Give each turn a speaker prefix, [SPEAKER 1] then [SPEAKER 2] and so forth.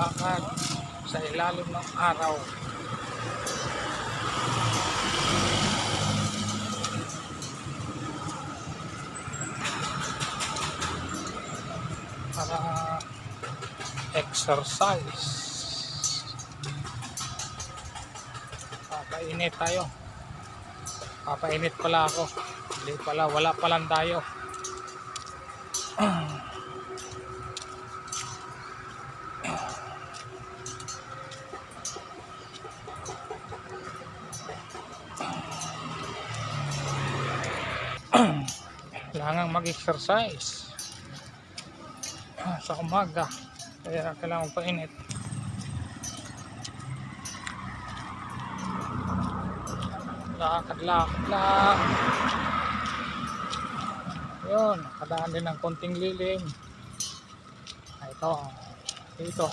[SPEAKER 1] Lakad sa ilalim ng araw. Para exercise. Papainit tayo. Papainit pala ako. Hindi pala, wala palang tayo. Kailangan mag-exercise sa umaga, kaya kailangan painit. Lakad-lakad lang. Yun, nakadaan din ng konting lilim. Ito, dito